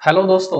Hello दोस्तों,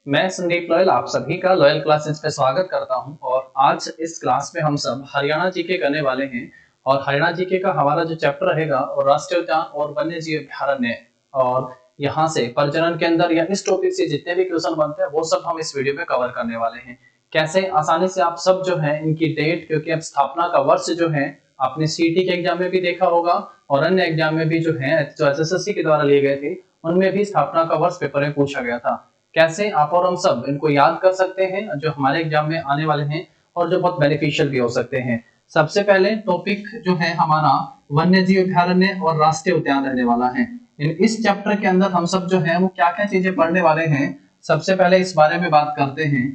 मैं Sandeep loyal आप सभी का लॉयल क्लासेस पे स्वागत करता हूं। और आज इस क्लास में हम सब हरियाणा जीके करने वाले हैं। और हरियाणा जीके का हमारा जो चैप्टर रहेगा और राष्ट्रीय उद्यान और वन्य जीव अभ्यारण्य। और यहाँ से प्रजनन के अंदर या इस टॉपिक से जितने भी क्वेश्चन बनते हैं वो सब हम इस वीडियो में कवर करने वाले हैं। कैसे आसानी से आप सब जो है इनकी डेट, क्योंकि अब स्थापना का वर्ष जो है आपने सीटी के एग्जाम में भी देखा होगा और अन्य एग्जाम में भी जो है जो एसएससी के द्वारा लिए गए थे उनमें भी स्थापना का वर्ष पेपर में पूछा गया था। कैसे आप और हम सब इनको याद कर सकते हैं जो हमारे एग्जाम में आने वाले हैं और जो बहुत बेनिफिशियल भी हो सकते हैं। सबसे पहले टॉपिक जो है हमारा वन्य जीव अभ्यारण्य और राष्ट्रीय उद्यान रहने वाला है। इस चैप्टर के अंदर हम सब जो है वो क्या क्या चीजें पढ़ने वाले हैं, सबसे पहले इस बारे में बात करते हैं।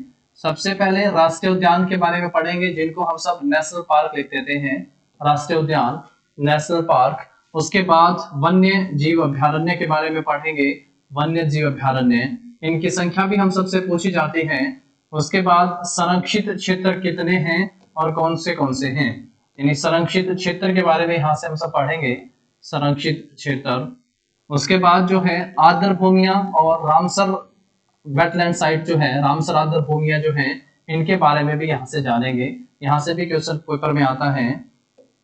सबसे पहले राष्ट्रीय उद्यान के बारे में पढ़ेंगे, जिनको हम सब नेशनल पार्क लिख देते हैं, राष्ट्रीय उद्यान नेशनल पार्क। उसके बाद वन्य जीव अभ्यारण्य के बारे में पढ़ेंगे, वन्य जीव अभ्यारण्य, इनकी संख्या भी हम सबसे पूछी जाती है। उसके बाद संरक्षित क्षेत्र कितने हैं और कौन से हैं, यानी संरक्षित क्षेत्र के बारे में यहाँ से हम सब पढ़ेंगे, संरक्षित क्षेत्र। उसके बाद जो है आर्द्र भूमियां और रामसर वेटलैंड साइट जो है, रामसर आर्द्र भूमियां जो है, इनके बारे में भी यहाँ से जानेंगे। यहाँ से भी क्वेश्चन पेपर में आता है।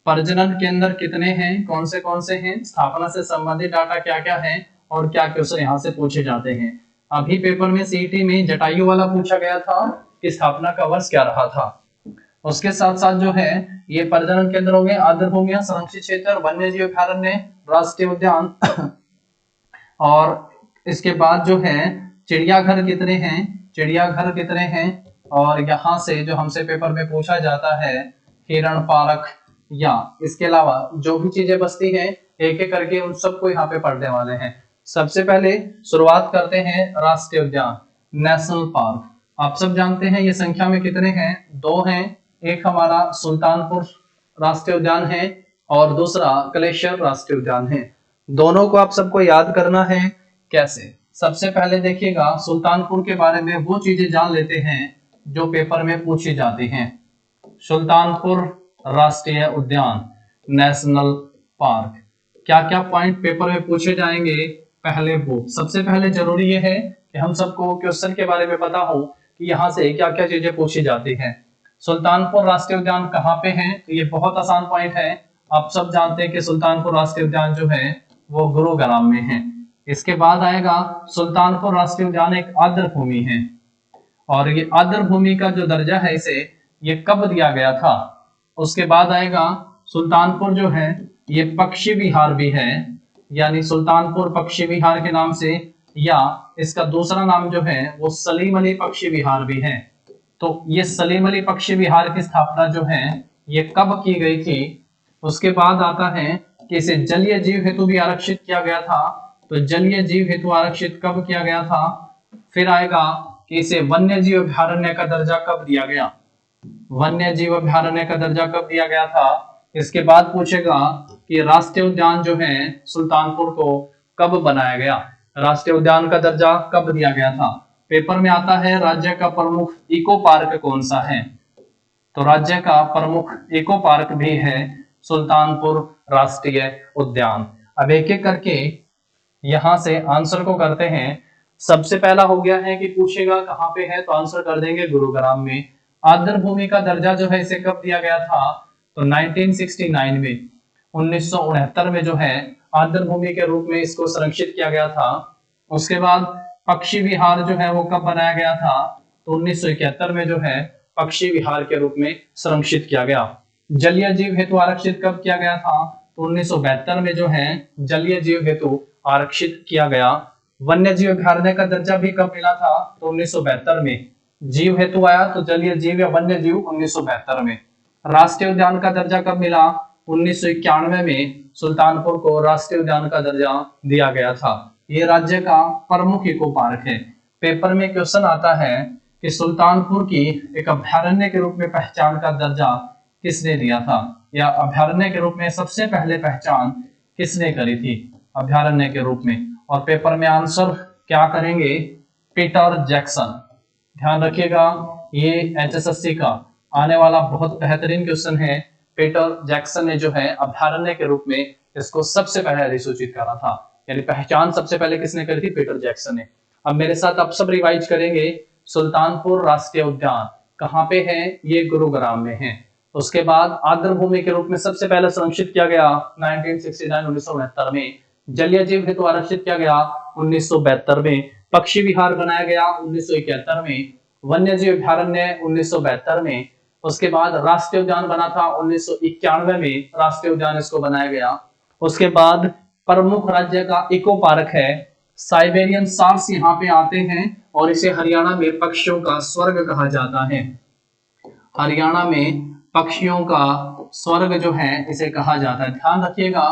प्रजनन केंद्र कितने हैं, कौन से हैं, स्थापना से संबंधित डाटा क्या क्या है और क्या क्वेश्चन यहाँ से पूछे जाते हैं। अभी पेपर में सीईटी में जटायु वाला पूछा गया था कि स्थापना का वर्ष क्या रहा था। उसके साथ साथ जो है ये प्रजनन केंद्र हो गए, आर्द्र भूमियां, संरक्षित क्षेत्र, वन्य जीव अभ्यारण्य, राष्ट्रीय उद्यान। और इसके बाद जो है चिड़ियाघर कितने हैं, और यहाँ से जो हमसे पेपर में पूछा जाता है हिरण पार्क, या इसके अलावा जो भी चीजें बचती हैं एक एक करके उन सबको यहाँ पे पढ़ने वाले हैं। सबसे पहले शुरुआत करते हैं राष्ट्रीय उद्यान नेशनल पार्क। आप सब जानते हैं ये संख्या में कितने हैं, दो हैं। एक हमारा सुल्तानपुर राष्ट्रीय उद्यान है और दूसरा कलेश्वर राष्ट्रीय उद्यान है। दोनों को आप सबको याद करना है। कैसे, सबसे पहले देखिएगा सुल्तानपुर के बारे में वो चीजें जान लेते हैं जो पेपर में पूछी जाती हैं। सुल्तानपुर राष्ट्रीय उद्यान नेशनल पार्क, क्या क्या पॉइंट पेपर में पूछे जाएंगे। पहले वो सबसे पहले जरूरी ये है कि हम सबको क्वेश्चन के बारे में पता हो कि यहाँ से क्या क्या चीजें पूछी जाती हैं। सुल्तानपुर राष्ट्रीय उद्यान कहाँ पे है, तो ये बहुत आसान पॉइंट है। आप सब जानते हैं कि सुल्तानपुर राष्ट्रीय उद्यान जो है वो गुरुग्राम में है। इसके बाद आएगा सुल्तानपुर राष्ट्रीय उद्यान एक आर्द्र भूमि है, और ये आर्द्र भूमि का जो दर्जा है इसे ये कब दिया गया था। उसके बाद आएगा सुल्तानपुर जो है ये पक्षी विहार भी है, यानी सुल्तानपुर पक्षी विहार के नाम से, या इसका दूसरा नाम जो है वो सलीम अली पक्षी विहार भी है। तो ये सलीम अली पक्षी विहार की स्थापना जो है ये कब की गई थी। उसके बाद आता है कि इसे जलीय जीव हेतु भी आरक्षित किया गया था, तो जलीय जीव हेतु आरक्षित कब किया गया था। फिर आएगा कि इसे वन्य जीव अभ्यारण्य का दर्जा कब दिया गया, वन्य जीव अभ्यारण्य का दर्जा कब दिया गया था। इसके बाद पूछेगा कि राष्ट्रीय उद्यान जो है सुल्तानपुर को कब बनाया गया, राष्ट्रीय उद्यान का दर्जा कब दिया गया था। पेपर में आता है राज्य का प्रमुख इको पार्क कौन सा है, तो राज्य का प्रमुख इको पार्क भी है सुल्तानपुर राष्ट्रीय उद्यान। अब एक एक करके यहां से आंसर को करते हैं। सबसे पहला हो गया है कि पूछेगा कहाँ पे है, तो आंसर कर देंगे गुरुग्राम में। आर्द्र भूमि का दर्जा जो है इसे कब दिया गया था, तो 1969 में, 1969 में जो है आर्द्र भूमि के रूप में इसको संरक्षित किया गया था। उसके बाद पक्षी विहार जो है वो कब बनाया गया था, तो 1971 में जो है पक्षी विहार के रूप में संरक्षित किया गया। जलीय जीव हेतु आरक्षित कब किया गया था, तो 1972 में जो है जलीय जीव हेतु आरक्षित किया गया। वन्य जीव अभ्यारण्य का दर्जा भी कब मिला था, तो 1972 में। जीव हेतु आया तो जलीय जीव या वन्य जीव 1972 में। राष्ट्रीय उद्यान का दर्जा कब मिला, 1991 में सुल्तानपुर को राष्ट्रीय उद्यान का दर्जा दिया गया था। ये राज्य का प्रमुख इको पार्क है। पेपर में क्वेश्चन आता है कि सुल्तानपुर की एक अभ्यारण्य के रूप में पहचान का दर्जा किसने दिया था, या अभ्यारण्य के रूप में सबसे पहले पहचान किसने करी थी अभ्यारण्य के रूप में। और पेपर में आंसर क्या करेंगे, पीटर जैक्सन। ध्यान रखिएगा ये एचएसएससी का आने वाला बहुत बेहतरीन क्वेश्चन है। पीटर जैक्सन ने जो है अभ्यारण्य के रूप में इसको सबसे पहले अधिसूचित करा था, यानी पहचान सबसे पहले किसने करी थी, पीटर जैक्सन ने। अब मेरे साथ आप सब रिवाइज करेंगे। सुल्तानपुर राष्ट्रीय उद्यान कहाँ पे है? ये गुरुग्राम में है। उसके बाद आर्द्र भूमि के रूप में सबसे पहले संरक्षित किया गया 1969 में। जलीय जीव हेतु आरक्षित किया गया 1972 में। पक्षी विहार बनाया गया 1971 में। वन्य जीव अभ्यारण्य 1972 में। उसके बाद राष्ट्रीय उद्यान बना था 1991 में, राष्ट्रीय उद्यान इसको बनाया गया। उसके बाद प्रमुख राज्य का इको पार्क है। साइबेरियन सार्स यहाँ पे आते हैं और इसे हरियाणा में पक्षियों का स्वर्ग कहा जाता है। हरियाणा में पक्षियों का स्वर्ग जो है इसे कहा जाता है। ध्यान रखिएगा,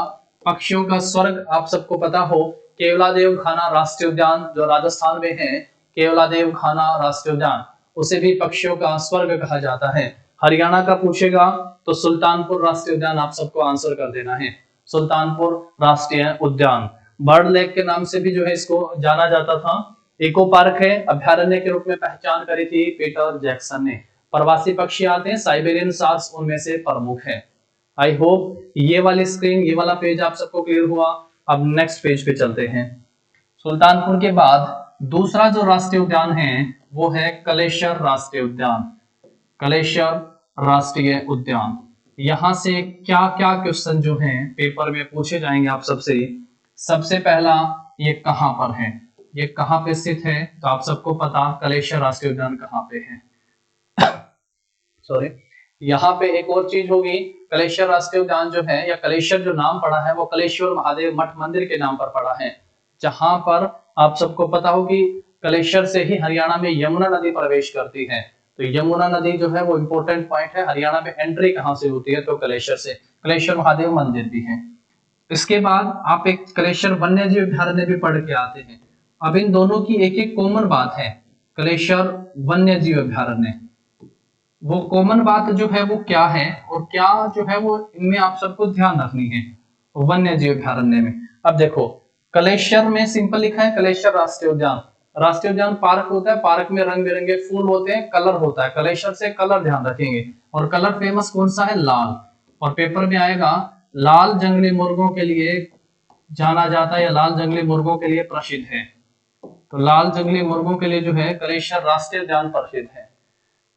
पक्षियों का स्वर्ग आप सबको पता हो, केवलादेव खाना राष्ट्रीय उद्यान जो राजस्थान में है, केवलादेव खाना राष्ट्रीय उद्यान, उसे भी पक्षियों का स्वर्ग कहा जाता है। हरियाणा का पूछेगा तो सुल्तानपुर राष्ट्रीय उद्यान आप सबको आंसर कर देना है। सुल्तानपुर राष्ट्रीय उद्यान बर्ड लेक के नाम से भी जो है इसको जाना जाता था। इको पार्क है, अभ्यारण्य के रूप में पहचान करी थी पीटर जैक्सन ने। प्रवासी पक्षी आते हैं, साइबेरियन सार्स उनमें से प्रमुख है। आई होप ये वाली स्क्रीन, ये वाला पेज आप सबको क्लियर हुआ। अब नेक्स्ट पेज पे चलते हैं। सुल्तानपुर के बाद दूसरा जो राष्ट्रीय उद्यान है वो है कलेश्वर राष्ट्रीय उद्यान। कलेश्वर राष्ट्रीय उद्यान, यहां से क्या क्या क्वेश्चन जो हैं पेपर में पूछे जाएंगे आप सबसे। सबसे पहला, ये कहां पर है, ये कहां पे स्थित है? तो आप सबको पता कलेश्वर राष्ट्रीय उद्यान कहां पे है। सॉरी, यहाँ पे एक और चीज होगी, कलेश्वर राष्ट्रीय उद्यान जो है या कलेश्वर जो नाम पड़ा है वो कलेश्वर महादेव मठ मंदिर के नाम पर पड़ा है। जहां पर आप सबको पता होगी कलेश्वर से ही हरियाणा में यमुना नदी प्रवेश करती है। तो यमुना नदी जो है वो इंपॉर्टेंट पॉइंट है। हरियाणा में एंट्री कहां से होती है? तो कलेश्वर से। कलेश्वर महादेव मंदिर भी है। इसके बाद आप एक कलेश्वर वन्य जीव अभ्यारण्य भी पढ़ के आते हैं। अब इन दोनों की एक एक कॉमन बात है। कलेश्वर वन्य जीव अभ्यारण्य, वो कॉमन बात जो है वो क्या है और क्या जो है वो इनमें आप सबको ध्यान रखनी है वन्य जीव अभ्यारण्य में। अब देखो, कलेश्वर में सिंपल लिखा है कलेश्वर राष्ट्रीय उद्यान। राष्ट्रीय उद्यान पार्क होता है, पार्क में रंग बिरंगे फूल होते हैं, कलर होता है। कलेश्वर से कलर ध्यान रखेंगे। और कलर फेमस कौन सा है? लाल। और पेपर में आएगा लाल जंगली मुर्गों के लिए जाना जाता है या लाल जंगली मुर्गों के लिए प्रसिद्ध है। तो लाल जंगली मुर्गों के लिए जो है कलेश्वर राष्ट्रीय उद्यान प्रसिद्ध है।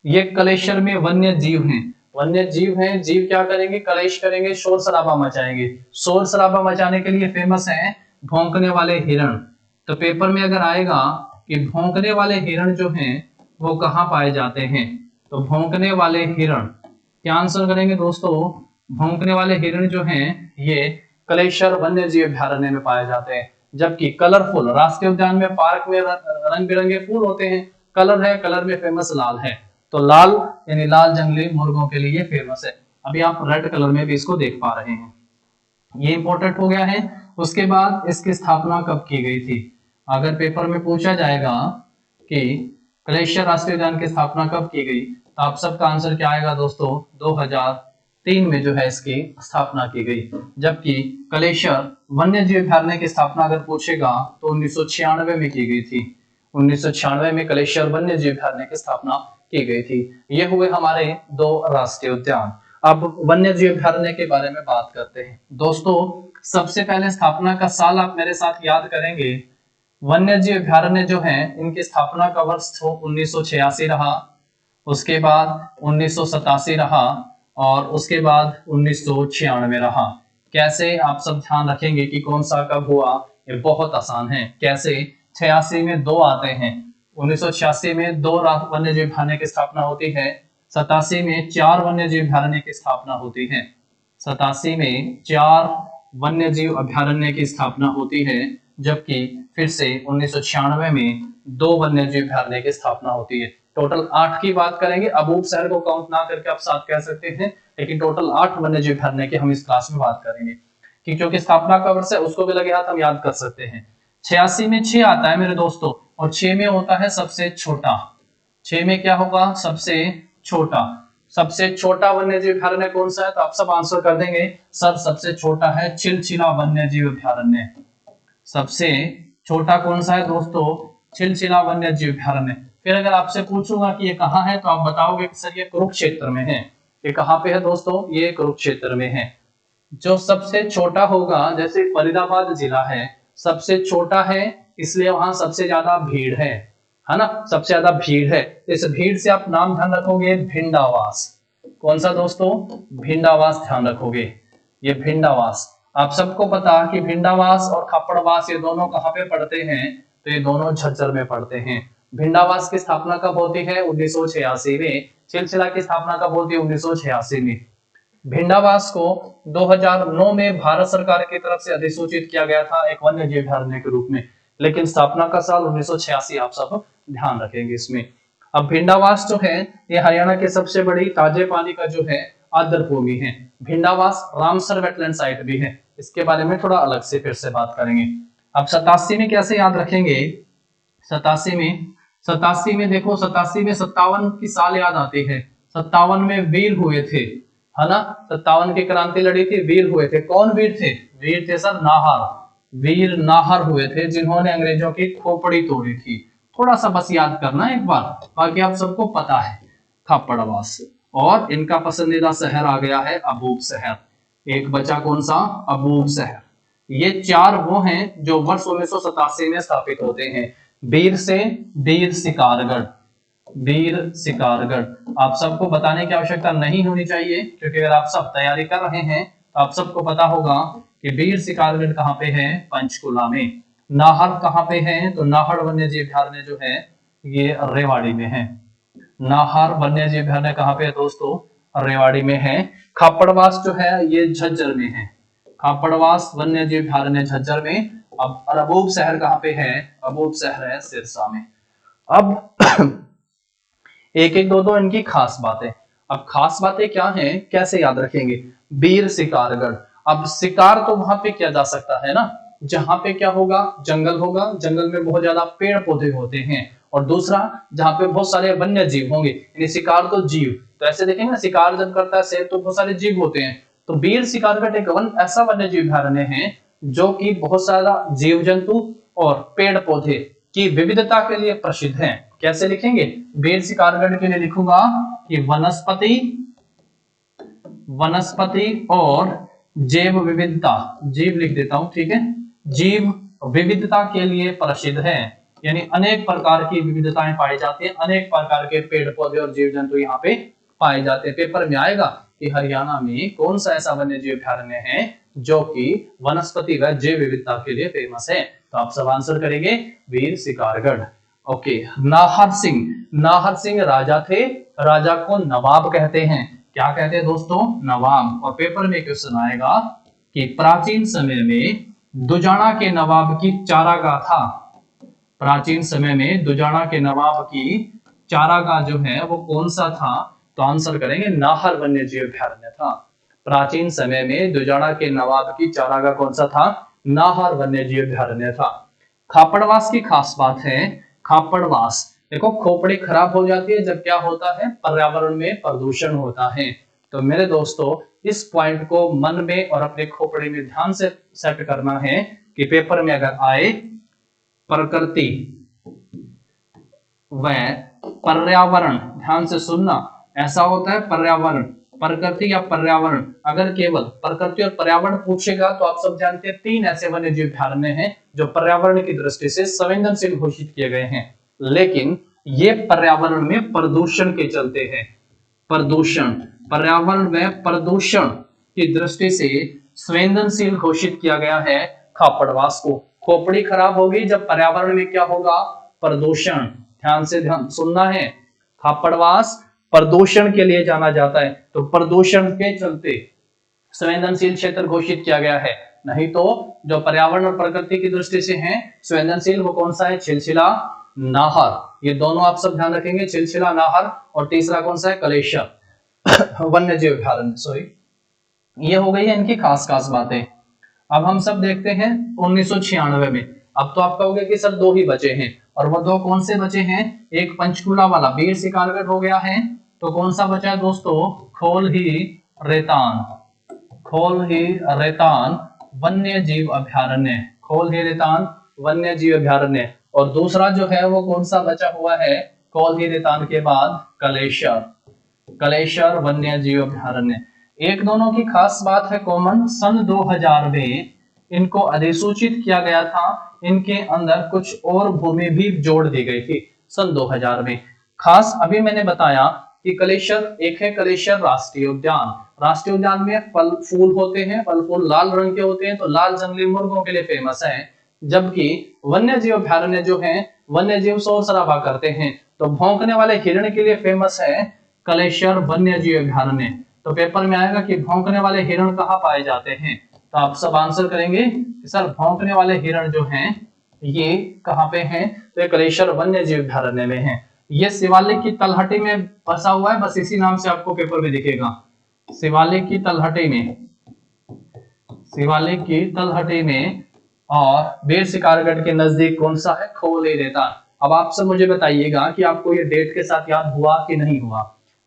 ये कलेश्वर में वन्य जीव हैं। वन्य जीव हैं, जीव क्या करेंगे? कलेश करेंगे, शोर शराबा मचाएंगे। शोर शराबा मचाने के लिए फेमस है भौंकने वाले हिरण। तो पेपर में अगर आएगा कि भौंकने वाले हिरण जो हैं वो कहाँ पाए जाते हैं, तो भौंकने वाले हिरण क्या आंसर करेंगे दोस्तों? भौंकने वाले हिरण जो हैं ये कलेश्वर वन्य जीव अभ्यारण्य में पाए जाते हैं। जबकि कलरफुल राष्ट्रीय उद्यान में पार्क में रंग बिरंगे फूल होते हैं, कलर है, कलर में फेमस लाल है। तो लाल यानी लाल जंगली मुर्गों के लिए फेमस है। अभी आप रेड कलर में भी इसको देख पा रहे हैं, ये इंपॉर्टेंट हो गया है। उसके बाद इसकी स्थापना कब की गई थी? अगर पेपर में पूछा जाएगा कि कलेश्वर राष्ट्रीय उद्यान की स्थापना कब की गई, तो आप सबका आंसर क्या आएगा दोस्तों? 2003 में जो है इसकी स्थापना की गई। जबकि कलेश्वर वन्य जीव अभ्यारण्य की स्थापना अगर पूछेगा तो 1996 में की गई थी। 1996 में कलेश्वर वन्य जीव अभ्यारण्य की स्थापना की गई थी। ये हुए हमारे दो राष्ट्रीय उद्यान। अब वन्य जीव अभ्यारण्य के बारे में बात करते हैं। दोस्तों, सबसे पहले स्थापना का साल आप मेरे साथ याद करेंगे। वन्य जीव अभ्यारण्य जो है इनकी स्थापना का वर्ष 1986 रहा, उसके बाद 1987 रहा और उसके बाद 1996 रहा। कैसे आप सब ध्यान रखेंगे कि कौन सा कब हुआ? ये बहुत आसान है। कैसे? 86 में दो आते हैं, 1986 में दो वन्य जीव अभ्यारण्य की स्थापना होती है, 87 में 4 वन्य जीव अभ्यारण्य की स्थापना होती है। 87 में 4 वन्य जीव अभ्यारण्य की स्थापना होती है, जबकि फिर से 1996 में 2 वन्य जीव अभ्यारण्य की स्थापना होती है। टोटल 8 की बात करेंगे। अबूब शहर को काउंट ना करके आप 7 कह सकते हैं, लेकिन टोटल 8 वन्य जीव अभ्यारण्य की हम इस क्लास में बात करेंगे कि क्योंकि स्थापना का वर्ष है उसको भी लगे हाथ हम याद कर सकते हैं। 86 में 6 आता है मेरे दोस्तों, और 6 में होता है सबसे छोटा। 6 में क्या होगा? सबसे छोटा। सबसे छोटा वन्य जीव अभ्यारण्य कौन सा है? तो आप सब आंसर कर देंगे सर, सबसे छोटा है चिलचिला वन्य जीव अभ्यारण्य। सबसे छोटा कौन सा है दोस्तों? चिलचिला वन्य जीव अभ्यारण्य। फिर अगर आपसे पूछूंगा कि ये कहाँ है तो आप बताओगे कि सर ये कुरुक्षेत्र में है। ये कहाँ पे है दोस्तों? ये कुरुक्षेत्र में है। जो सबसे छोटा होगा, जैसे फरीदाबाद जिला है सबसे छोटा है इसलिए वहां सबसे ज्यादा भीड़ है ना, सबसे ज्यादा भीड़ है। इस भीड़ से आप नाम ध्यान रखोगे भिंडावास। कौन सा दोस्तों? भिंडावास ध्यान रखोगे, ये भिंडावास। आप सबको पता कि भिंडावास और खापड़वास ये दोनों कहाँ पे पड़ते हैं? तो ये दोनों झज्जर में पड़ते हैं। भिंडावास की स्थापना कब होती है? 1986 में। सिलसिला की स्थापना कब होती है? 1986 में। भिंडावास को 2009 में भारत सरकार की तरफ से अधिसूचित किया गया था एक वन्य जीव अभयारण्य के रूप में, लेकिन स्थापना का साल 1986 आप सब ध्यान रखेंगे इसमें। अब भिंडावास जो है ये हरियाणा के सबसे बड़ी ताजे पानी का जो है आर्द्र भूमि है। भिंडावास रामसर वेटलैंड साइट भी है, इसके बारे में थोड़ा अलग से फिर से बात करेंगे। अब 87 में कैसे याद रखेंगे? 87 में देखो, 87 में 57 की साल याद आती है। 57 में वीर हुए थे, है ना, 57 की क्रांति लड़ी थी, वीर हुए थे। कौन वीर थे? वीर थे सर नाहर, वीर नाहर हुए थे जिन्होंने अंग्रेजों की खोपड़ी तोड़ी थी। थोड़ा सा बस याद करना एक बार, बाकी आप सबको पता है। खापड़वास और इनका पसंदीदा शहर आ गया है अबूब शहर। एक बचा कौन सा? अबूब शहर। ये चार वो हैं जो वर्ष 1987 में स्थापित होते हैं। वीर से वीर शिकारगढ़, वीर शिकारगढ़ आप सबको बताने की आवश्यकता नहीं होनी चाहिए, क्योंकि अगर आप सब तैयारी कर रहे हैं तो आप सबको पता होगा कि वीर शिकारगढ़ कहाँ पे है? पंचकुला में। नाहर कहाँ पे है? तो नाहर वन्य जीव अभयारण्य जो है ये रेवाड़ी में है। नाहर वन्य जीव अभयारण्य कहाँ पे है दोस्तों? रेवाड़ी में है। खापड़वास जो है ये झज्जर में है। खापड़वास वन्य जीव अभयारण्य झज्जर में। अब अबूब शहर कहाँ पे है? अबूब शहर है सिरसा में। अब एक एक दो इनकी खास बातें। अब खास बातें क्या हैं, कैसे याद रखेंगे? वीर शिकारगढ़। अब शिकार तो वहां पे किया जा सकता है ना, जहां पे क्या होगा? जंगल होगा, जंगल में बहुत ज्यादा पेड़ पौधे होते हैं। और दूसरा जहां पे बहुत सारे वन्य जीव होंगे, यानी शिकार तो जीव, तो ऐसे देखेंगे ना, शिकार जब करता है शेर तो बहुत सारे जीव होते हैं। तो वीर शिकारगढ़ एक ऐसा वन्य जीव अभयारण्य है जो कि बहुत सारा जीव जंतु और पेड़ पौधे की विविधता के लिए प्रसिद्ध है। कैसे लिखेंगे? वीर शिकारगढ़ के लिए लिखूंगा कि वनस्पति और जैव विविधता, जीव लिख देता हूं, ठीक है, जीव विविधता के लिए प्रसिद्ध है। यानी अनेक प्रकार की विविधताएं पाई जाती है, अनेक प्रकार के पेड़ पौधे और जीव जंतु यहाँ पे पाए जाते हैं। पेपर में आएगा कि हरियाणा में कौन सा ऐसा वन्य जीव अभयारण्य है जो कि वनस्पति व जैव विविधता के लिए फेमस है। तो आप सब आंसर करेंगे वीर शिकारगढ़। ओके। नाहर सिंह राजा थे, राजा को नवाब कहते हैं। क्या कहते हैं दोस्तों? नवाब। और पेपर में क्वेश्चन आएगा कि प्राचीन समय में दुजाना के नवाब की चारागाह था। प्राचीन समय में दुजाना के नवाब की चारागाह जो है वो कौन सा था? तो आंसर करेंगे नाहर वन्य जीव अभयारण्य था। प्राचीन समय में दुजाना के नवाब की चारागाह कौन सा था? नाहर वन्य जीव अभयारण्य था। खापड़वास की खास बात है, खापड़वास देखो खोपड़ी खराब हो जाती है जब क्या होता है? पर्यावरण में प्रदूषण होता है। तो मेरे दोस्तों इस पॉइंट को मन में और अपने खोपड़ी में ध्यान से सेट करना है कि पेपर में अगर आए प्रकृति व पर्यावरण, ध्यान से सुनना, ऐसा होता है पर्यावरण, प्रकृति या पर्यावरण, अगर केवल प्रकृति और पर्यावरण पूछेगा तो आप सब जानते हैं तीन ऐसे वन्य जीव अभयारण्य हैं जो पर्यावरण की दृष्टि से संवेदनशील घोषित किए गए हैं, लेकिन ये पर्यावरण में प्रदूषण के चलते हैं। प्रदूषण, पर्यावरण में प्रदूषण की दृष्टि से संवेदनशील घोषित किया गया है खापड़वास को। खोपड़ी खराब होगी जब पर्यावरण में क्या होगा? प्रदूषण। ध्यान से सुनना है, खापड़वास प्रदूषण के लिए जाना जाता है, तो प्रदूषण के चलते संवेदनशील क्षेत्र घोषित किया गया है। नहीं तो जो पर्यावरण और प्रकृति की दृष्टि से है संवेदनशील वो कौन सा है? छिलछिला, नाहर। ये दोनों आप सब ध्यान रखेंगे, छिलछिला, नाहर। और तीसरा कौन सा है? कलेश्वर वन्य जीव अभयारण्य। सॉरी, ये हो गई है इनकी खास खास बातें। अब हम सब देखते हैं 1996 में। अब तो आप कहोगे कि सर दो ही बचे हैं, और वो दो कौन से बचे हैं? एक पंचकुला वाला वीर शिकारगढ़ हो गया है, तो कौन सा बचा है दोस्तों? खोलही रेतान, खोलही रेतान वन्य जीव अभयारण्य, खोलही रेतान वन्य जीव अभयारण्य। और दूसरा जो है वो कौन सा बचा हुआ है? खोलही रेतान के बाद कलेश्वर, कलेश्वर वन्य जीव अभयारण्य। एक दोनों की खास बात है कॉमन, सन 2000 में इनको अधिसूचित किया गया था, इनके अंदर कुछ और भूमि भी जोड़ दी गई थी सन 2000 में। खास अभी मैंने बताया कि कलेश्वर, एक है कलेश्वर राष्ट्रीय उद्यान। राष्ट्रीय उद्यान में फल फूल होते हैं, फल फूल लाल रंग के होते हैं, तो लाल जंगली मुर्गों के लिए फेमस है। जबकि वन्य जीव अभ्यारण्य जो है, वन्य जीव शोर शराबा करते हैं, तो भौंकने वाले हिरण के लिए फेमस है कलेश्वर वन्य जीव अभ्यारण्य। तो पेपर में आएगा कि भौंकने वाले हिरण कहाँ पाए जाते हैं, तो आप सब आंसर करेंगे कि सर भौंकने वाले हिरण जो हैं ये कहाँ पे हैं, तो ये कलेश्वर वन्य जीव अभ्यारण्य में है। ये शिवालिक की तलहटी में बसा हुआ है, बस इसी नाम से आपको पेपर में दिखेगा, शिवालिक की तलहटी में, शिवालिक की तलहटी में। और बेर शिकारगढ़ के नजदीक कौन सा है, खोले रेतान। अब आप सब मुझे बताइएगा कि आपको ये डेट के साथ याद हुआ कि नहीं हुआ।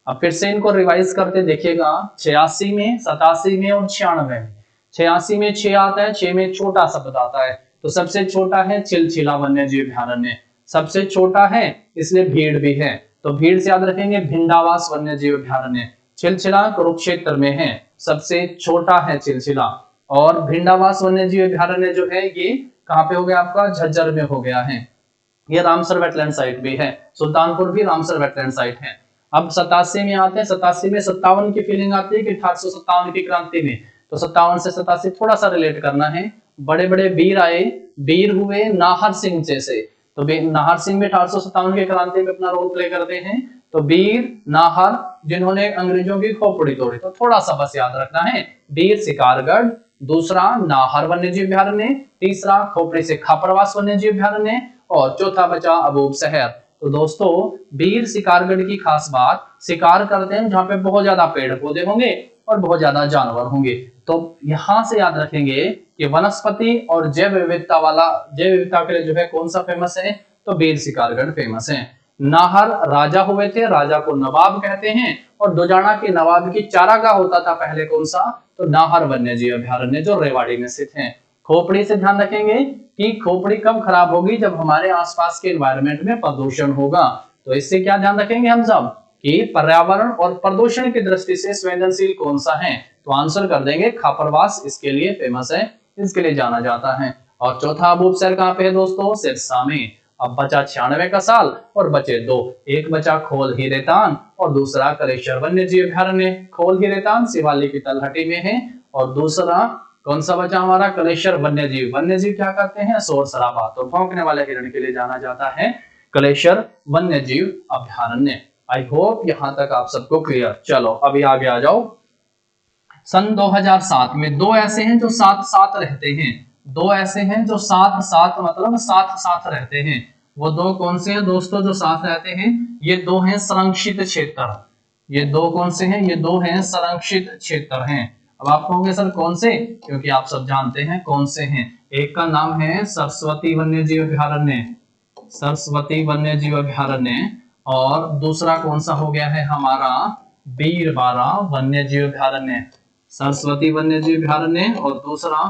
अब फिर से इनको रिवाइज करते देखिएगा, 86 में, 87 में और 96 में। 86 में 6 आता है, 6 में छोटा शब्द आता है, तो सबसे छोटा है चिलचिला वन्य जीव अभ्यारण्य, सबसे छोटा है इसलिए भीड़ भी है, तो भीड़ से याद रखेंगे भिंडावास वन्य जीव अभ्यारण्य। चिलचिला कुरुक्षेत्र में है, सबसे छोटा है चिलचिला। और भिंडावास वन्य जीव अभ्यारण्य जो है ये कहाँ पे हो गया आपका, झज्जर में हो गया है। ये रामसर वेटलैंड साइट भी है, सुल्तानपुर भी रामसर वेटलैंड साइट है। अब 87 में आते हैं, 87 में 57 की फीलिंग आती है कि 1857 की क्रांति में, तो 57 से 87 थोड़ा सा रिलेट करना है। बड़े बड़े वीर आए, वीर हुए नाहर सिंह जैसे, तो नाहर सिंह भी 1857 की क्रांति में अपना रोल प्ले करते हैं। तो वीर नाहर जिन्होंने अंग्रेजों की खोपड़ी तोड़ी, तो थोड़ा सा बस याद रखना है, वीर शिकारगढ़, दूसरा नाहर वन्य जीव अभ्यारण्य, तीसरा खोपड़ी से खापरवास वन्य जीव अभ्यारण्य, और चौथा बचा अबूब शहर। तो दोस्तों वीर शिकारगढ़ की खास बात, शिकार करते हैं जहां पे बहुत ज्यादा पेड़ पौधे होंगे और बहुत ज्यादा जानवर होंगे। तो यहां से याद रखेंगे कि वनस्पति और जैव विविधता वाला, जैव विविधता के लिए जो है कौन सा फेमस है, तो वीर शिकारगढ़ फेमस है। नाहर राजा हुए थे, राजा को नवाब कहते हैं, और दुजाना के नवाब की चारागाह होता था पहले कौन सा, तो नाहर वन्य जीव अभ्यारण्य जो रेवाड़ी में स्थित है। खोपड़ी से ध्यान रखेंगे कि खोपड़ी कब खराब होगी, जब हमारे आसपास के एनवायरनमेंट में प्रदूषण होगा। तो इससे क्या ध्यान रखेंगे हम सब कि पर्यावरण और प्रदूषण की दृष्टि से संवेदनशील कौन सा है, तो आंसर कर देंगे खापरवास, इसके लिए फेमस है, इसके लिए जाना जाता है। और चौथा अबूब शहर कहाँ पे है दोस्तों, सिरसा में। अब बचा 96 का साल और बचे दो, एक बचा खोल ही रेतान और दूसरा कलेश्वर वन्य जीव अभ्यारण्य। खोल ही रेतान शिवालिक की तलहटी में है, और दूसरा कौन सा बचा हमारा, कलेश्वर वन्य जीव। वन्य जीव क्या करते हैं, शोर शराबा, तो भौंकने वाले हिरण के लिए जाना जाता है कलेश्वर वन्य जीव अभ्यारण्य। आई होप यहां तक आप सबको क्लियर। चलो अभी आगे आ जाओ। सन 2007 में दो ऐसे हैं जो साथ साथ रहते हैं, दो ऐसे हैं जो साथ साथ मतलब साथ साथ रहते हैं। वो दो कौन से हैं दोस्तों जो साथ रहते हैं, ये दो हैं संरक्षित क्षेत्र। ये दो कौन से हैं, ये दो हैं संरक्षित क्षेत्र हैं। अब आप कहोगे सर कौन से, क्योंकि आप सब जानते हैं कौन से हैं। एक का नाम है सरस्वती वन्य जीव अभ्यारण्य, सरस्वती वन्य जीव अभ्यारण्य, और दूसरा कौन सा हो गया है हमारा, बीरबारा वन्य जीव अभ्यारण्य। सरस्वती वन्य जीव अभ्यारण्य और दूसरा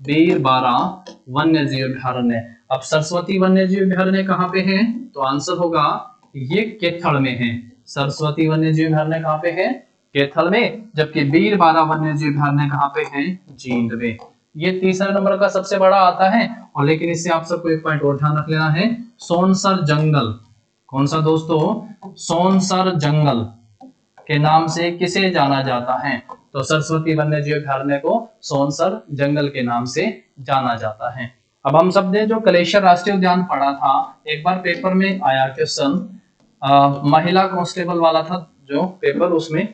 बीरबारा वन्य जीव अभ्यारण्य। अब सरस्वती वन्य जीव अभ्यारण्य कहाँ पे है, तो आंसर होगा ये केथल में है। सरस्वती वन्य जीव अभ्यारण्य कहाँ पे है, केथल में, जबकि बीरबारा वन्य जीव अभ्यारण्य कहाँ पे है, जींद में। ये तीसरा नंबर का सबसे बड़ा आता है। और लेकिन इससे आप सबको एक पॉइंट और ध्यान रख लेना है, सोनसर जंगल, कौन सा दोस्तों, सोनसर जंगल के नाम से किसे जाना जाता है, तो सरस्वती वन्य जीव अभ्यारण्य को सोनसर जंगल के नाम से जाना जाता है। अब हम सब ने जो कलेश्वर राष्ट्रीय उद्यान पढ़ा था, एक बार पेपर में आया क्वेश्चन, महिला कांस्टेबल वाला था जो पेपर, उसमें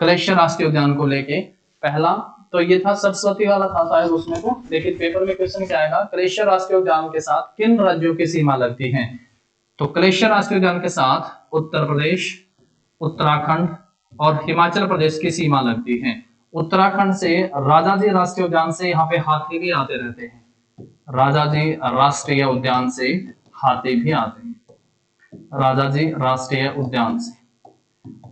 कलेश्वर राष्ट्रीय उद्यान को लेके पहला तो ये था सरस्वती वाला था शायद उसमें को, लेकिन पेपर में क्वेश्चन क्या आएगा, कलेश्वर राष्ट्रीय उद्यान के साथ किन राज्यों की सीमा लगती है, तो कलेश्वर राष्ट्रीय उद्यान के साथ उत्तर प्रदेश, उत्तराखंड और हिमाचल प्रदेश की सीमा लगती है। उत्तराखंड से राजाजी राष्ट्रीय उद्यान से यहाँ पे हाथी भी आते रहते हैं, राजाजी राष्ट्रीय उद्यान से हाथी भी आते हैं, राजाजी राष्ट्रीय उद्यान से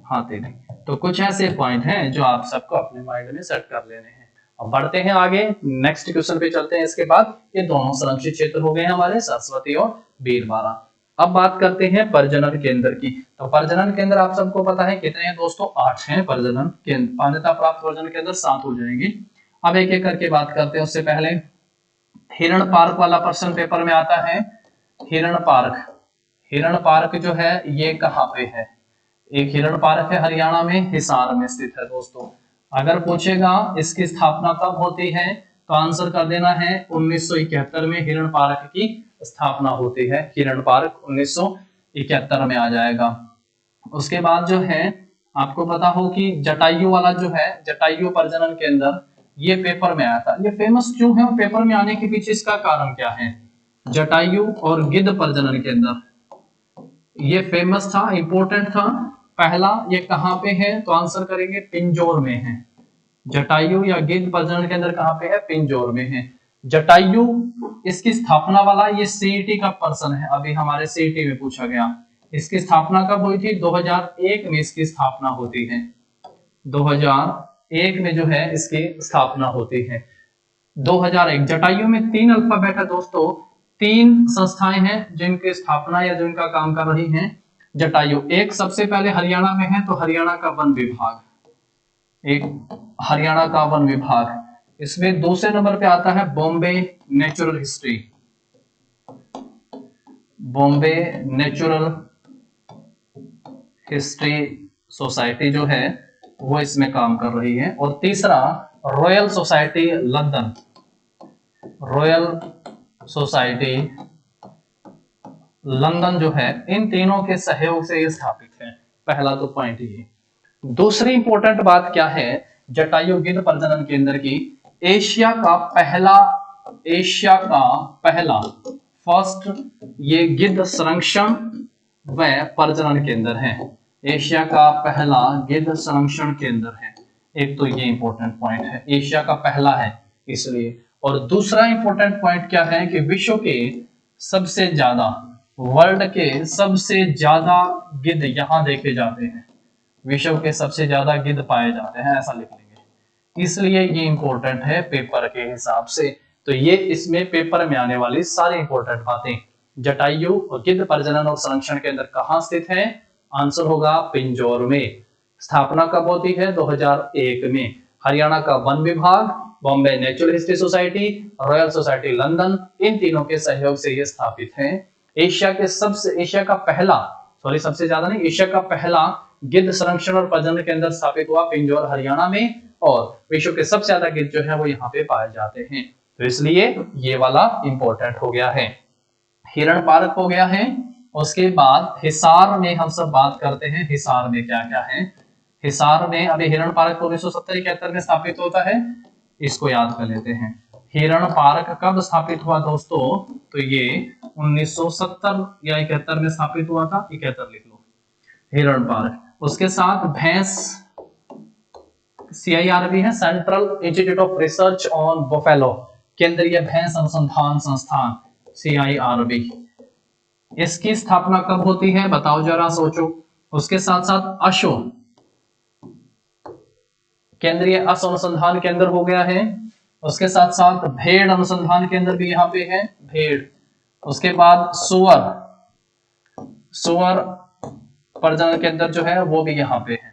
हाथी भी। तो कुछ ऐसे पॉइंट हैं जो आप सबको अपने माइंड में सेट कर लेने हैं। अब बढ़ते हैं आगे, नेक्स्ट क्वेश्चन पे चलते हैं। इसके बाद ये दोनों संरक्षित क्षेत्र हो गए हमारे, सरस्वती और बीरबारा। अब बात करते हैं प्रजनन केंद्र की। तो प्रजनन केंद्र आप सबको पता है कितने हैं दोस्तों, 8 हैं प्रजनन केंद्र। मान्यता प्राप्त प्रजनन केंद्र 7 हो जाएंगे। अब एक एक करके बात करते हैं। उससे पहले हिरण पार्क वाला प्रश्न पेपर में आता है। हिरण पार्क जो है ये कहाँ पे है? एक हिरण पार्क है हरियाणा में, हिसार में स्थित है दोस्तों। अगर पूछेगा इसकी स्थापना कब होती है तो आंसर कर देना है 1971 में हिरण पार्क की स्थापना होती है। हिरण पार्क 1971 में आ जाएगा। उसके बाद जो है आपको पता हो कि जटायु वाला जो है, जटायु प्रजनन केंद्र, ये पेपर में आया था। ये फेमस क्यों है और पेपर में आने के पीछे इसका कारण क्या है? जटायु और गिद्ध प्रजनन केंद्र ये फेमस था, इंपॉर्टेंट था। पहला ये कहाँ पे है तो आंसर करेंगे पिंजौर में है। जटायु या गिद्ध प्रजनन केंद्र कहाँ पे है? पिंजौर में है। जटायु इसकी स्थापना वाला ये सीईटी का प्रश्न है, अभी हमारे सीईटी में पूछा गया। इसकी स्थापना कब हुई थी? 2001 में इसकी स्थापना होती है। 2001 में जो है इसकी स्थापना होती है। 2001 जटायु में 3 अल्फाबेट है दोस्तों, 3 संस्थाएं हैं जिनकी स्थापना या जिनका काम कर रही हैं जटायु। एक सबसे पहले हरियाणा में है तो हरियाणा का वन विभाग, एक हरियाणा का वन विभाग। इसमें दूसरे नंबर पे आता है Bombay natural history, Bombay natural history society जो है वो इसमें काम कर रही है। और तीसरा royal society London, royal society London जो है, इन तीनों के सहयोग से ये स्थापित है। पहला तो पॉइंट ये। दूसरी इंपॉर्टेंट बात क्या है जटायु गिद्ध प्रजनन केंद्र की? एशिया का पहला फर्स्ट ये गिद्ध संरक्षण व प्रजनन केंद्र है। एशिया का पहला गिद्ध संरक्षण केंद्र है। एक तो ये इंपॉर्टेंट पॉइंट है, एशिया का पहला है इसलिए। और दूसरा इंपॉर्टेंट पॉइंट क्या है कि विश्व के सबसे ज्यादा, वर्ल्ड के सबसे ज्यादा गिद्ध यहां देखे जाते हैं। विश्व के सबसे ज्यादा गिद्ध पाए जाते हैं, ऐसा लिख लेंगे। इसलिए ये इंपॉर्टेंट है पेपर के हिसाब से। तो ये इसमें पेपर में आने वाली सारी इंपॉर्टेंट बातें। जटायु और गिद्ध प्रजनन और संरक्षण केंद्र कहाँ स्थित है? आंसर होगा पिंजौर में। स्थापना कब होती है? 2001 में। हरियाणा का वन विभाग, Bombay natural history society, royal society London, इन तीनों के सहयोग से ये स्थापित है। एशिया का पहला, सॉरी सबसे ज्यादा नहीं, एशिया का पहला गिद्ध संरक्षण और प्रजनन केंद्र स्थापित हुआ पिंजौर हरियाणा में। और विश्व के सबसे ज्यादा गिद्ध जो है वो यहाँ पे पाए जाते हैं। तो इसलिए ये वाला इंपॉर्टेंट हो गया है। हिरण पार्क हो गया है। उसके बाद हिसार में हम सब बात करते हैं। हिसार में क्या क्या है? हिसार में अभी हिरण पार्क 1970-71 में स्थापित होता है, इसको याद कर लेते हैं। हिरण पार्क कब स्थापित हुआ दोस्तों? तो ये 1970 या 71 में स्थापित हुआ था। 71 लिख लो हिरण पार्क। उसके साथ भैंस CIRB है, central institute of research on buffalo, केंद्रीय भैंस अनुसंधान संस्थान CIRB। इसकी स्थापना कब होती है बताओ जरा, सोचो। उसके साथ साथ अश्व, केंद्रीय अश्व अनुसंधान केंद्र हो गया है। उसके साथ साथ भेड़ अनुसंधान केंद्र भी यहाँ पे है, भेड़। उसके बाद सुअर प्रजनन केंद्र जो है वो भी यहाँ पे है।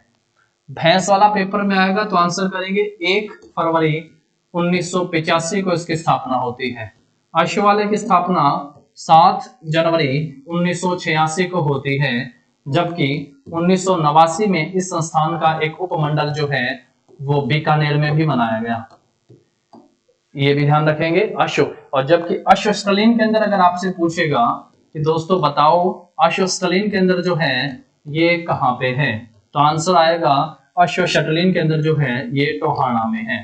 भैंस वाला पेपर में आएगा तो आंसर करेंगे 1 फरवरी 1985 को इसकी स्थापना होती है। अश्व वाले की स्थापना 7 जनवरी 1986 को होती है, जबकि 1989 में इस संस्थान का एक उपमंडल जो है वो बीकानेर में भी बनाया गया। ये भी ध्यान रखेंगे अश्व। और जबकि अश्वस्थलीन केंद्र अगर आपसे पूछेगा कि दोस्तों बताओ अश्वस्थलीन केंद्र जो है ये कहाँ पे है, तो आंसर आएगा अश्वशटलीन केंद्र जो है ये टोहाना में है।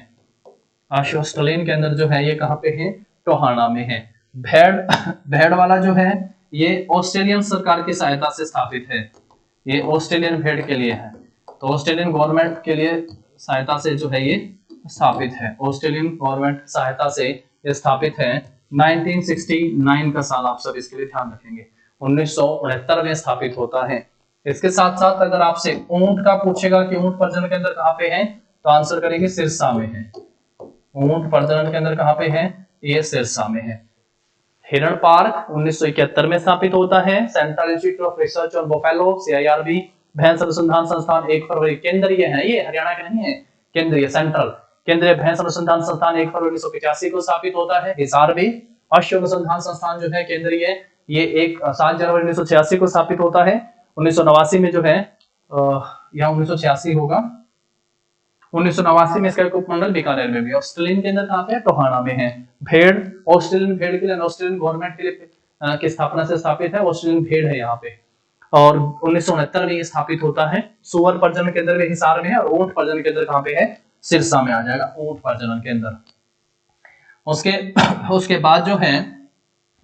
अश्वस्थलीन केंद्र जो है ये कहाँ पे है? टोहाना में है। भेड़ वाला जो है ये ऑस्ट्रेलियन सरकार की सहायता से स्थापित है। ये ऑस्ट्रेलियन भेड़ के लिए है, तो ऑस्ट्रेलियन गवर्नमेंट के लिए सहायता से जो है ये स्थापित है। ऑस्ट्रेलियन गवर्नमेंट सहायता से ये स्थापित है। 1969 का साल आप सब इसके लिए ध्यान रखेंगे। 1969 में स्थापित होता है। इसके साथ साथ अगर आपसे ऊंट का पूछेगा कि ऊंट प्रजनन केंद्र कहाँ पे है, तो आंसर करेंगे सिरसा में है। ऊंट प्रजनन केंद्र कहाँ पे है? ये सिरसा में है। हिरण पार्क 1971 में स्थापित होता है। Central institute of research on buffalo CIRB। भैंस अनुसंधान संस्थान 1 फरवरी, केंद्रीय है, ये हरियाणा का नहीं है, केंद्रीय सेंट्रल केंद्रीय भैंस अनुसंधान संस्थान 1 फरवरी 1985 को स्थापित होता है। हिसार में अश्व अनुसंधान संस्थान जो है केंद्रीय, ये 7 जनवरी 1986 को स्थापित होता है। 1989 में जो है यहाँ 1986 होगा, 1989 में इसका एक उपमंडल बीकानेर में भी। ऑस्ट्रेलियन केंद्र कहाँ पे है? टोहाना में है। भेड़, ऑस्ट्रेलियन भेड़ के लिए, ऑस्ट्रेलियन गवर्नमेंट के लिए की स्थापना से स्थापित है। ऑस्ट्रेलियन भेड़ है यहाँ पे, और 1969 में ये स्थापित होता है। सुअर प्रजनन केंद्र भी हिसार में है, और ऊंट प्रजनन केंद्र कहाँ पे है? सिरसा में आ जाएगा ऊंट प्रजनन केंद्र। उसके बाद जो है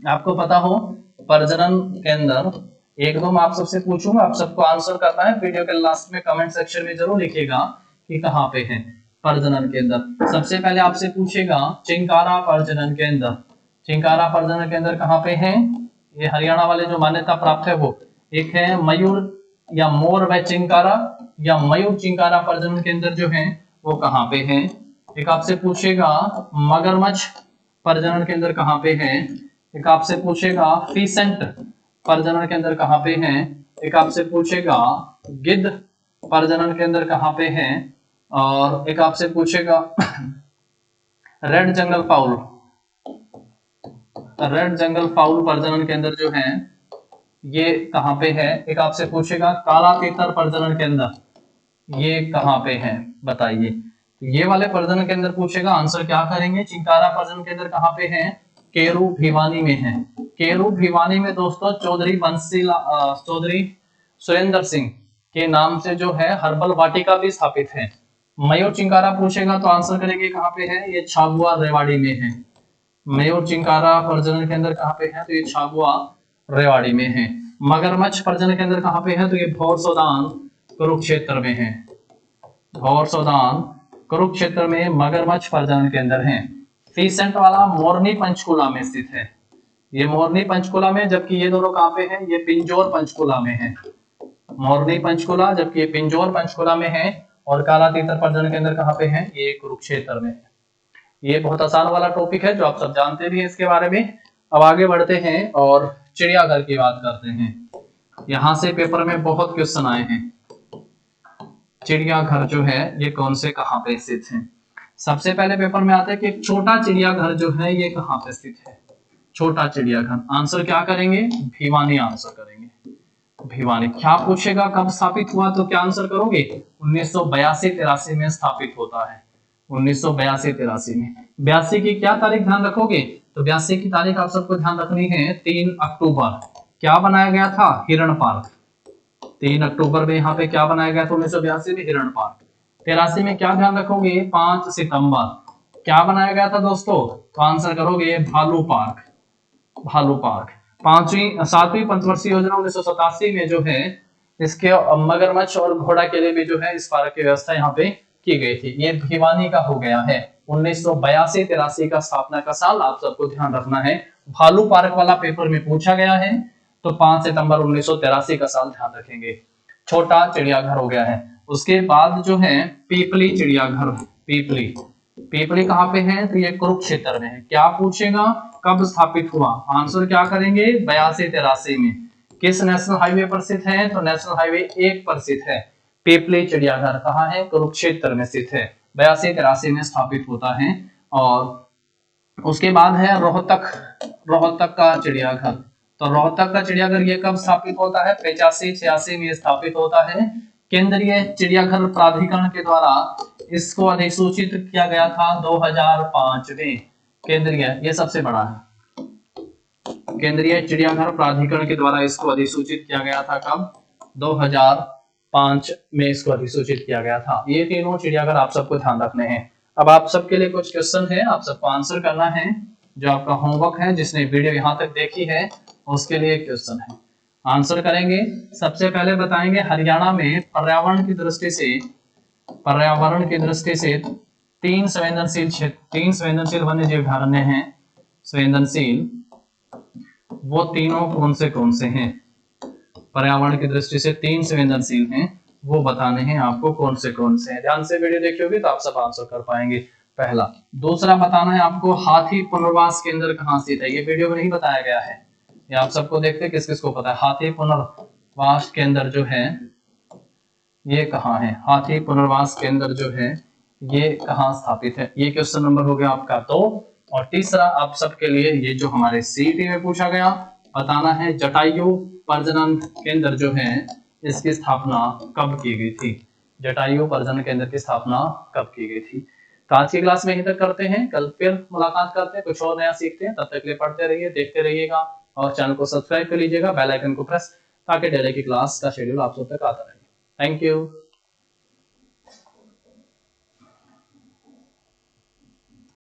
आपको पता हो प्रजनन केंद्र, एक दो मैं आप सबसे पूछूंगा, आप सबको आंसर करना है। वीडियो के लास्ट में कमेंट सेक्शन में जरूर लिखिएगा कि कहाँ पे है प्रजनन केंद्र। सबसे पहले आपसे पूछेगा चिंकारा प्रजनन केंद्र। चिंकारा प्रजनन केंद्र कहाँ पे है? ये हरियाणा वाले जो मान्यता प्राप्त है वो, एक है मयूर या मोर व चिंकारा, या मयूर चिंकारा प्रजनन केंद्र जो है वो कहाँ पे है। एक आपसे पूछेगा मगरमच्छ प्रजनन केंद्र कहाँ पे है। एक आपसे पूछेगा फीसेंट प्रजनन केंद्र कहाँ पे है। एक आपसे पूछेगा गिद्ध प्रजनन केंद्र कहाँ पे है। और एक आपसे पूछेगा रेड जंगल फाउल, रेड जंगल फाउल प्रजनन केंद्र जो है ये कहाँ पे है। एक आपसे पूछेगा काला तीतर प्रजनन केंद्र, ये कहाँ पे है बताइए। तो ये वाले प्रजनन केंद्र पूछेगा, आंसर क्या करेंगे? चिंकारा प्रजनन केंद्र कहाँ पे है? केरू भिवानी में है। केरू भिवानी में दोस्तों चौधरी सुरेंद्र सिंह के नाम से जो है हर्बल वाटिका भी स्थापित है। मयूर चिंकारा पूछेगा तो आंसर करेंगे कहाँ पे है? ये छाबुआ रेवाड़ी में है। मयूर चिंकारा प्रजनन केंद्र कहाँ पे है? तो ये छाबुआ रेवाड़ी में है। मगरमच्छ प्रजनन केंद्र कहाँ पे है? तो ये भौरसौदान कुरुक्षेत्र में है। भौरसौदान कुरुक्षेत्र में मगरमच्छ प्रजनन केंद्र है। फीसेंट वाला मोरनी पंचकुला में स्थित है। ये मोरनी पंचकुला में, जबकि ये दोनों कहाँ पे हैं? ये पिंजौर पंचकुला में है। मोरनी पंचकुला, जबकि ये पिंजौर पंचकुला में है। और काला तीतर प्रजनन केंद्र कहाँ पे है? ये कुरुक्षेत्र में है। ये बहुत आसान वाला टॉपिक है जो आप सब जानते भी हैं इसके बारे में। अब आगे बढ़ते हैं और चिड़ियाघर की बात करते हैं। यहाँ से पेपर में बहुत क्वेश्चन आए हैं। चिड़ियाघर जो है ये कौन से कहाँ पे स्थित है? सबसे पहले पेपर में आता है कि छोटा चिड़ियाघर जो है ये कहाँ पे स्थित है। छोटा चिड़ियाघर, आंसर क्या करेंगे? भिवानी आंसर करेंगे। भिवानी। क्या पूछेगा कब स्थापित हुआ? तो क्या आंसर करोगे? 1982-83 में स्थापित होता है। 1982-83 में। 82 की क्या तारीख ध्यान रखोगे? तो 82 की तारीख आप सबको ध्यान रखनी है 3 अक्टूबर। क्या बनाया गया था? हिरण पार्क। 3 अक्टूबर में यहाँ पे क्या बनाया गया था? 1982 में हिरण पार्क। 83 में क्या ध्यान रखोगे? 5 सितंबर। क्या बनाया गया था दोस्तों? तो आंसर करोगे भालू पार्क। भालू पार्क। 7वीं पंचवर्षीय योजना 1987 में जो है इसके मगरमच्छ और घोड़ा के लिए भी जो है इस पार्क की व्यवस्था यहाँ पे की गई थी। ये भिवानी का हो गया है। 1982-83 का स्थापना का साल आप सबको ध्यान रखना है। भालू पार्क वाला पेपर में पूछा गया है तो 5 सितंबर 1983 का साल ध्यान रखेंगे। छोटा चिड़ियाघर हो गया है। उसके बाद जो है पीपली चिड़ियाघर। पीपली, पीपली कहाँ पे है? तो ये कुरुक्षेत्र में है। क्या पूछेगा? कब स्थापित हुआ? आंसर क्या करेंगे? 82-83 में। किस नेशनल हाईवे पर स्थित है? तो नेशनल हाईवे 1 पर स्थित है। पीपली चिड़ियाघर कहाँ है? कुरुक्षेत्र में स्थित है। 82-83 में स्थापित होता है। और उसके बाद है रोहतक, रोहतक का चिड़ियाघर। तो रोहतक का चिड़ियाघर ये कब स्थापित होता है? 85-86 में स्थापित होता है। केंद्रीय चिड़ियाघर प्राधिकरण के द्वारा इसको अधिसूचित किया गया था 2005 में। केंद्रीय, ये सबसे बड़ा है। केंद्रीय चिड़ियाघर प्राधिकरण के द्वारा इसको अधिसूचित किया गया था कब? 2005 में इसको अधिसूचित किया गया था। ये तीनों चिड़ियाघर आप सबको ध्यान रखने हैं। अब आप सबके लिए कुछ क्वेश्चन है, आप सबको आंसर करना है। जो आपका होमवर्क है, जिसने वीडियो यहाँ तक देखी है उसके लिए क्वेश्चन है, आंसर करेंगे। सबसे पहले बताएंगे हरियाणा में पर्यावरण की दृष्टि से 3 संवेदनशील क्षेत्र, 3 संवेदनशील वन्य जीव अभयारण्य हैं। संवेदनशील वो तीनों कौन से हैं? पर्यावरण की दृष्टि से 3 संवेदनशील हैं, वो बताने हैं आपको कौन से हैं। ध्यान से वीडियो देखियोगे तो आप सब आंसर कर पाएंगे। पहला। दूसरा बताना है आपको हाथी पुनर्वास केंद्र कहाँ स्थित है। ये वीडियो में नहीं बताया गया है, ये आप सबको देखते किस किस को पता है। हाथी पुनर्वास केंद्र जो है ये कहाँ है? हाथी पुनर्वास केंद्र जो है ये कहाँ स्थापित है? ये क्वेश्चन नंबर हो गया आपका 2। और तीसरा आप सबके लिए ये जो हमारे सीईटी में पूछा गया, बताना है जटायु प्रजनन केंद्र जो है इसकी स्थापना कब की गई थी? जटायु प्रजनन केंद्र की स्थापना कब की गई थी? तो आज की क्लास में यहीं तक करते हैं, कल फिर मुलाकात करते हैं, कुछ और नया सीखते हैं। तब तक के लिए पढ़ते रहिए, देखते रहिएगा और चैनल को सब्सक्राइब कर लीजिएगा, बेल आइकन को प्रेस, ताकि डेली की क्लास का शेड्यूल आप सब तक आता रहे। Thank you.